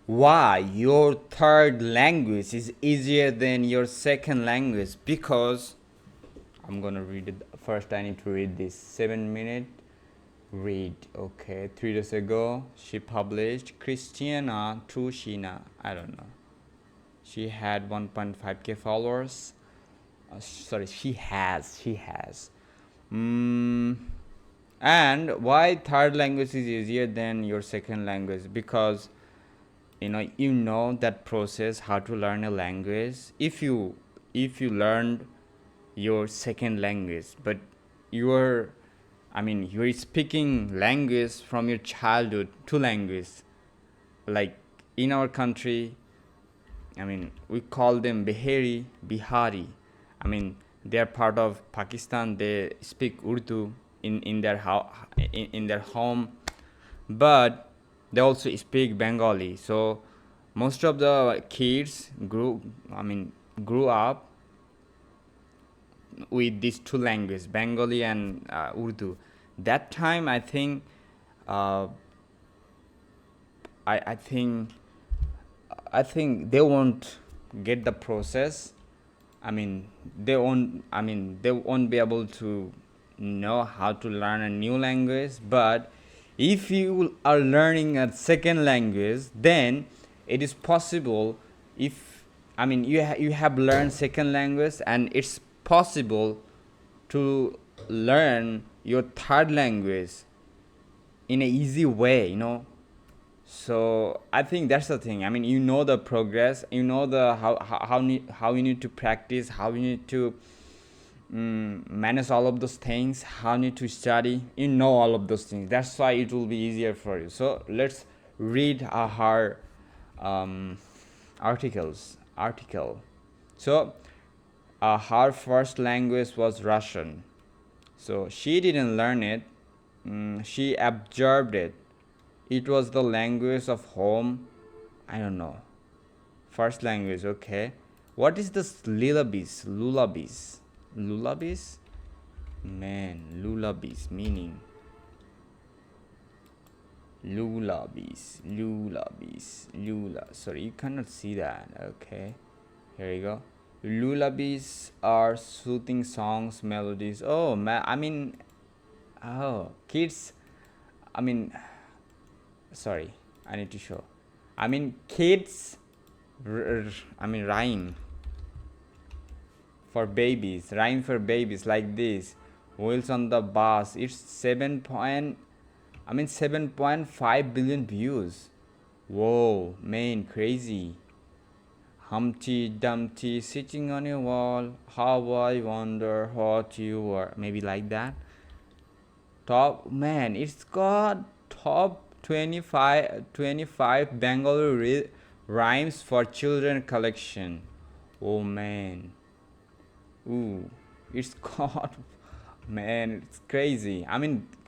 why your third language is easier than your second language. Because I'm gonna read it first. I need to read this 7 minute read. Okay, 3 days ago she published Christiana Trushina. I don't know. She had 1.5k followers. Sorry, she has. Mm, and why third language is easier than your second language? Because you know that process, how to learn a language. If you learned your second language, but you're you're speaking language from your childhood, two language, like in our country, we call them Bihari. They're part of Pakistan. They speak Urdu in their home, but they also speak Bengali. So most of the kids grew up with these two languages, Bengali and Urdu. That time, uh, I think they won't get the process. They won't be able to know how to learn a new language. But if you are learning a second language, then it is possible. If you have learned second language, and it's possible to learn your third language in a easy way. So I think that's the thing. You know the progress, you know the how you need to practice, how you need to manage all of those things, how you need to study. You know all of those things. That's why it will be easier for you. So let's read her um, article. So her first language was Russian. So she didn't learn it. She absorbed it. It was the language of home. I don't know. First language, okay. What is this lullabies? Lullabies? Man, lullabies meaning. Sorry, you cannot see that. Okay. Here you go. Lullabies are soothing songs, melodies. Oh, kids. I mean, sorry, I need to show. Kids rhyme for babies like this. Wheels on the bus. It's 7.5 billion views. Whoa, man, crazy. Humpty Dumpty sitting on a wall, how I wonder what you are. Maybe like that. It's got top 25 Bengali rhymes for children collection. Oh man. Ooh, it's got man, it's crazy.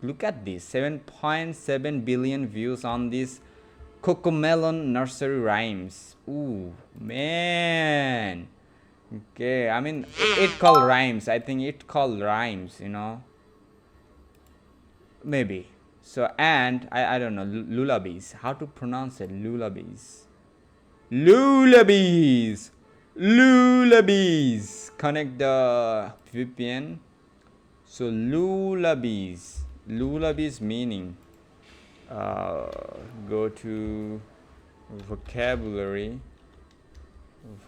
Look at this. 7.7 billion views on this Cocomelon nursery rhymes. Ooh, man. Okay, it called rhymes. I think it called rhymes. Maybe. So, and I don't know, lullabies. How to pronounce it? Lullabies. Lullabies. Lullabies. Connect the VPN. So, lullabies. Lullabies meaning. Go to vocabulary.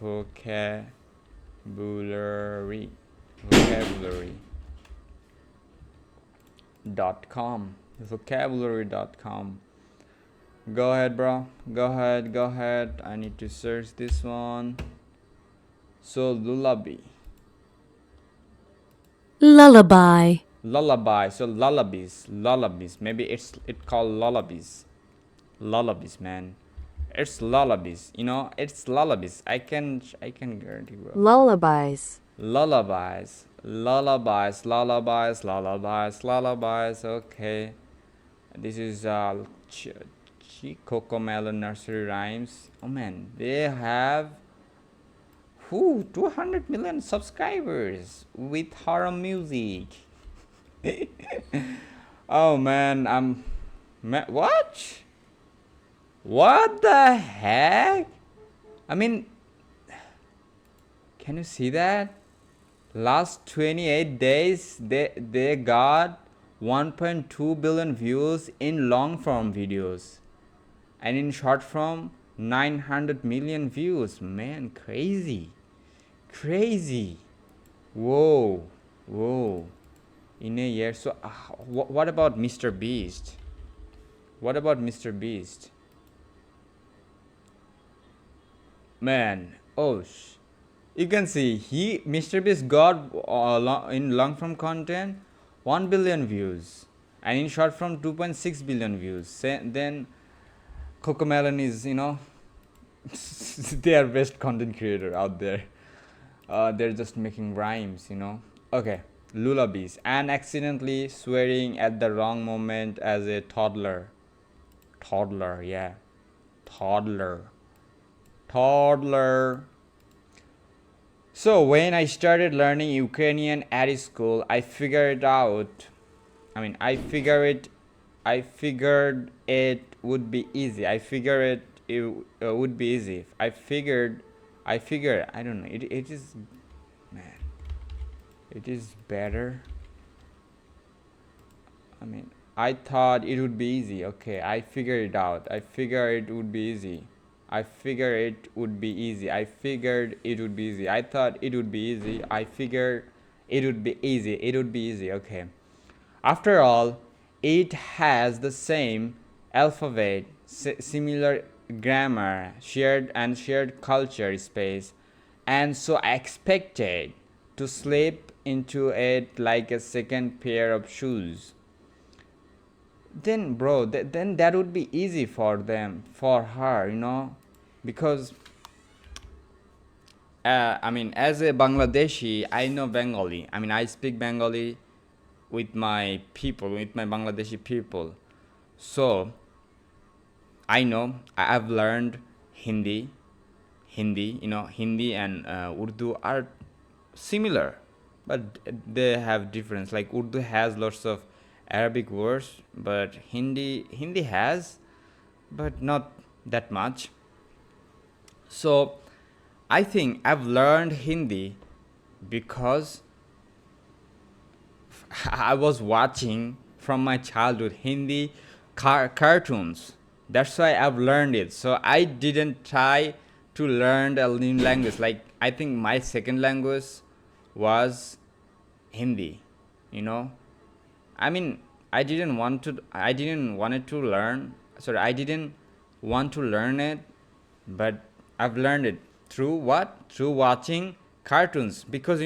Vocabulary.com. Vocabulary.com. Go ahead, bro. Go ahead. I need to search this one. So, lullaby. Lullaby. So, lullabies. Maybe it called lullabies. Lullabies, man. It's lullabies. It's lullabies. I can guarantee, bro. Lullabies. Lullabies. Okay. This is Cocomelon nursery rhymes. Oh man, they have 200 million subscribers with horror music. Oh man, what? What the heck? I mean, can you see that? Last 28 days, they got 1.2 billion views in long form videos, and in short form 900 million views. Man, crazy. Crazy. Whoa. Whoa. In a year. So what about Mr. Beast? What about Mr. Beast? Man, oh, you can see Mr. Beast got in long form content 1 billion views, and in short form 2.6 billion views. Then Cocomelon is, they are best content creator out there. They're just making rhymes, Okay, lullabies and accidentally swearing at the wrong moment as a toddler. Toddler, yeah, toddler. So when I started learning Ukrainian at school, I figured it would be easy. I figured it would be easy. I don't know. It is, man. It is better. I thought it would be easy. Okay, I figured it out. I figured it would be easy. I figured it would be easy. I figured it would be easy. I thought it would be easy. I figured it would be easy. It would be easy. Okay. After all, it has the same alphabet, similar grammar, shared culture space, and so I expected to slip into it like a second pair of shoes. Then bro, then that would be easy for her, because as a Bangladeshi, I know Bengali. I speak Bengali with my Bangladeshi people. So I know I've learned Hindi. Hindi and Urdu are similar, but they have difference. Like Urdu has lots of Arabic words, but Hindi has, but not that much. So I think I've learned Hindi because I was watching from my childhood Hindi cartoons. That's why I've learned it. So I didn't try to learn a new language. Like I think my second language was Hindi. I didn't want to. I didn't wanted to learn. Sorry, I didn't want to learn it, but I've learned it through what? Through watching cartoons, because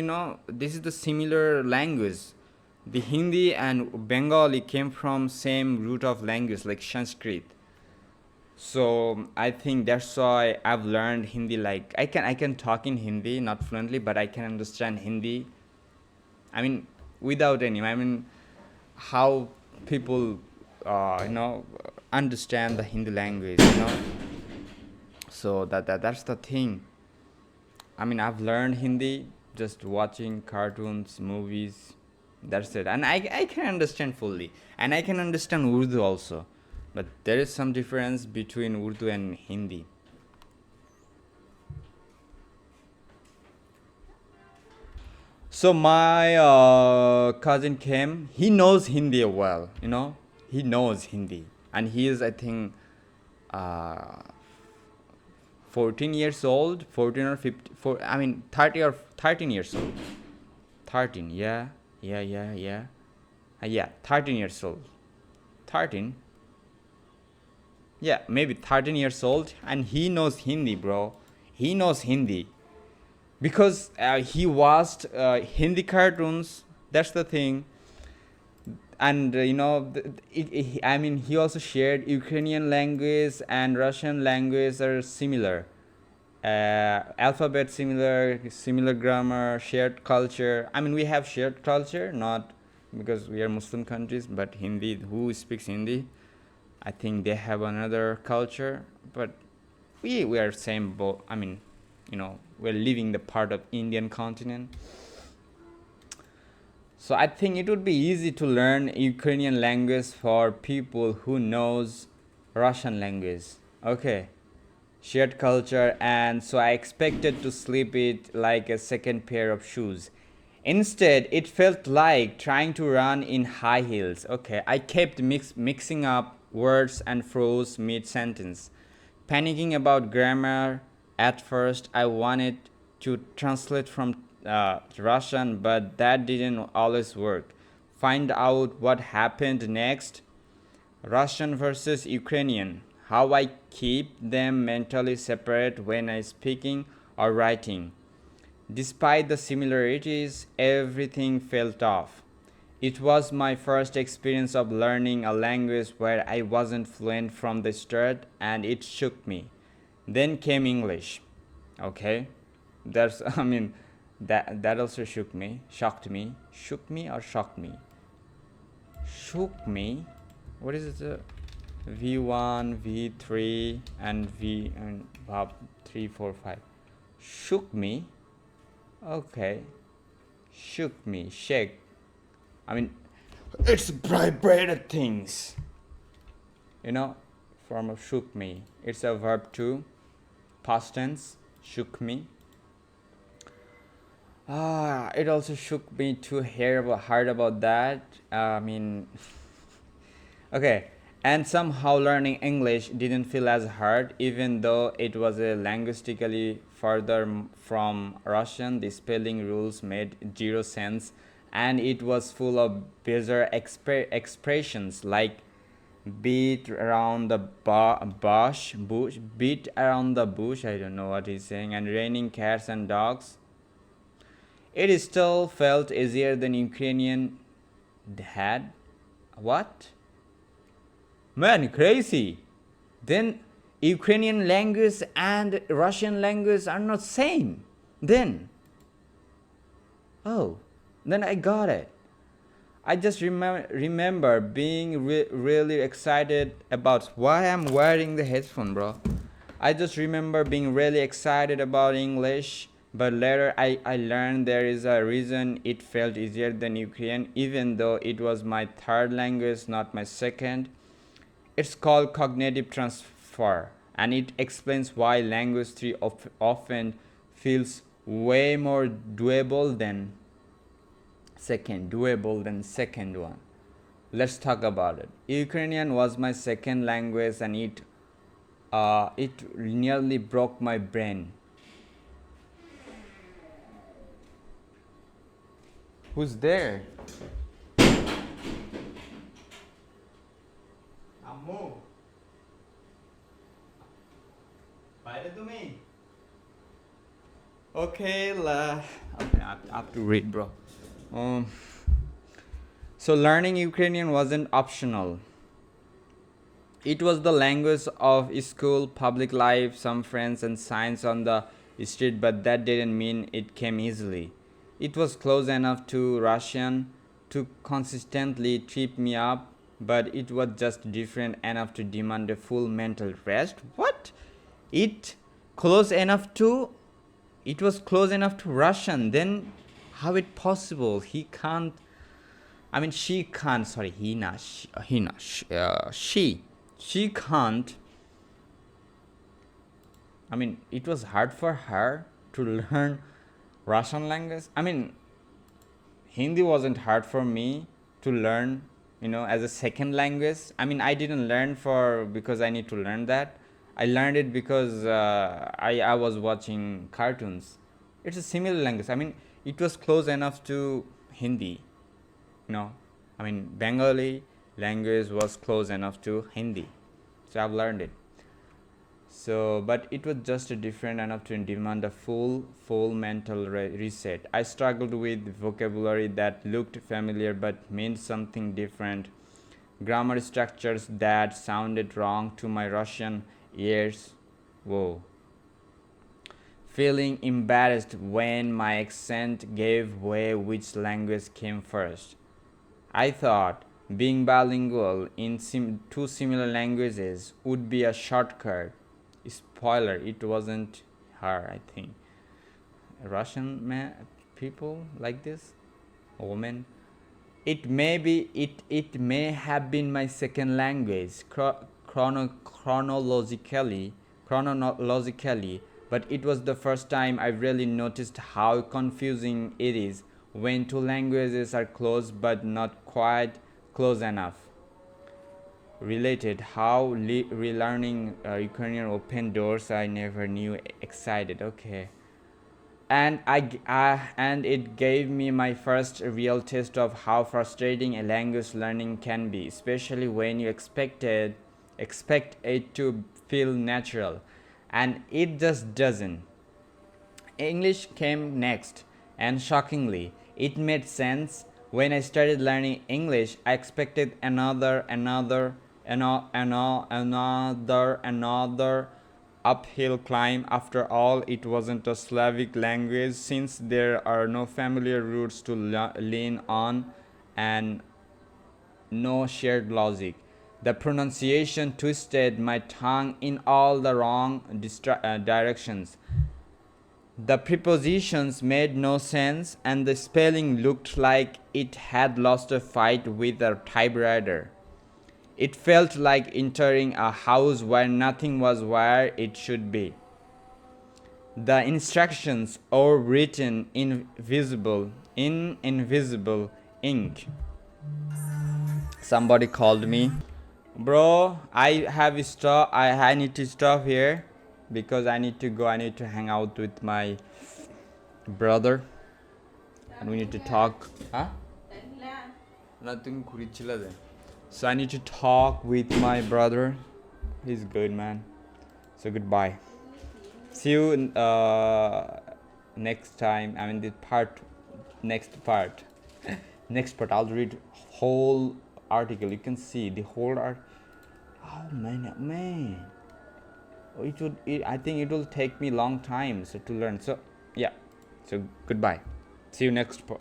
this is the similar language. The Hindi and Bengali came from same root of language, like Sanskrit. So I think that's why I've learned Hindi. Like I can talk in Hindi, not fluently, but I can understand Hindi. Without any. How people, understand the Hindi language. So that's the thing. I've learned Hindi just watching cartoons, movies. That's it, and I can understand fully, and I can understand Urdu also, but there is some difference between Urdu and Hindi. So my cousin came. He knows Hindi well, He knows Hindi, and he is, I think, 14 years old, 14 or 15. 30 or 13 years old. 13, yeah, 13 years old. 13. Yeah, maybe 13 years old, and he knows Hindi, bro. He knows Hindi because he watched Hindi cartoons. That's the thing. And he also shared Ukrainian language and Russian language are similar. Alphabet similar grammar, shared culture. We have shared culture, not because we are Muslim countries, but Hindi. Who speaks Hindi? I think they have another culture, but we are same boat. We're living the part of Indian continent. So I think it would be easy to learn Ukrainian language for people who knows Russian language. Okay, shared culture, and so I expected to slip it like a second pair of shoes. Instead, it felt like trying to run in high heels. Okay, I kept mixing up words and froze mid sentence, panicking about grammar. At first, I wanted to translate from Russian, but that didn't always work. Find out what happened next. Russian versus Ukrainian. How I keep them mentally separate when I speaking or writing. Despite the similarities, everything felt off. It was my first experience of learning a language where I wasn't fluent from the start, and it shook me. Then came English. Okay? That's I mean that also shocked me or shocked me. Shook me. What is it? V1, V3, and V and 3, 4, 5. Shook me. Okay. Shook me. Shake. I mean, it's vibrated things. You know, form of shook me. It's a verb too. Past tense. Shook me. It also shook me to hear hard about that. I mean, okay. And somehow learning English didn't feel as hard, even though it was a linguistically further from Russian. The spelling rules made zero sense, and it was full of bizarre expressions like beat around the beat around the bush. I don't know what he's saying, and raining cats and dogs. It still felt easier than Ukrainian had. What? Man, crazy. Then Ukrainian language and Russian language are not same. Then, oh, then I got it. I just remember being really excited about why I'm wearing the headphone, bro. I just remember being really excited about English, but later I learned there is a reason it felt easier than Ukrainian, even though it was my third language, not my second. It's called cognitive transfer, and it explains why language 3 often feels way more doable than second one. Let's talk about it. Ukrainian was my second language, and it nearly broke my brain. Who's there? Ammo. Bye to me. Okay, I have to read, bro. So learning Ukrainian wasn't optional. It was the language of school, public life, some friends, and signs on the street, but that didn't mean it came easily. It was close enough to Russian to consistently trip me up, but it was just different enough to demand a full mental rest. What? It close enough to it was close enough to Russian. Then how it possible? He can't. I mean, she can't. Sorry, she can't. I mean, it was hard for her to learn Russian language. I mean, Hindi wasn't hard for me to learn, as a second language. I mean, I didn't learn for because I need to learn that. I learned it because I was watching cartoons. It's a similar language. I mean, it was close enough to Hindi. I mean, Bengali language was close enough to Hindi. So I've learned it. So, but it was just different enough to demand a full mental reset. I struggled with vocabulary that looked familiar but meant something different. Grammar structures that sounded wrong to my Russian ears. Whoa. Feeling embarrassed when my accent gave way which language came first. I thought being bilingual in two similar languages would be a shortcut. Spoiler, it wasn't her, I think. Russian people like this? Women? It may have been my second language. chronologically, but it was the first time I really noticed how confusing it is when two languages are close but not quite close enough. Related, how relearning Ukrainian opened doors I never knew excited. Okay. And and it gave me my first real taste of how frustrating a language learning can be, especially when you expect it to feel natural, and it just doesn't. English came next, and shockingly, it made sense. When I started learning English, I expected another uphill climb. After all, it wasn't a Slavic language, since there are no familiar roots to lean on and no shared logic. The pronunciation twisted my tongue in all the wrong directions. The prepositions made no sense, and the spelling looked like it had lost a fight with a typewriter. It felt like entering a house where nothing was where it should be. The instructions were written in invisible ink. Somebody called me. Bro, I need to stop here because I need to go. I need to hang out with my brother and we need to talk. Huh? Nothing. So I need to talk with my brother. He's good, man. So goodbye. See you next time. I mean the next part. Next part. I'll read whole article. You can see the whole art. Oh man. I think it will take me long time to learn. So yeah. So goodbye. See you in the next part.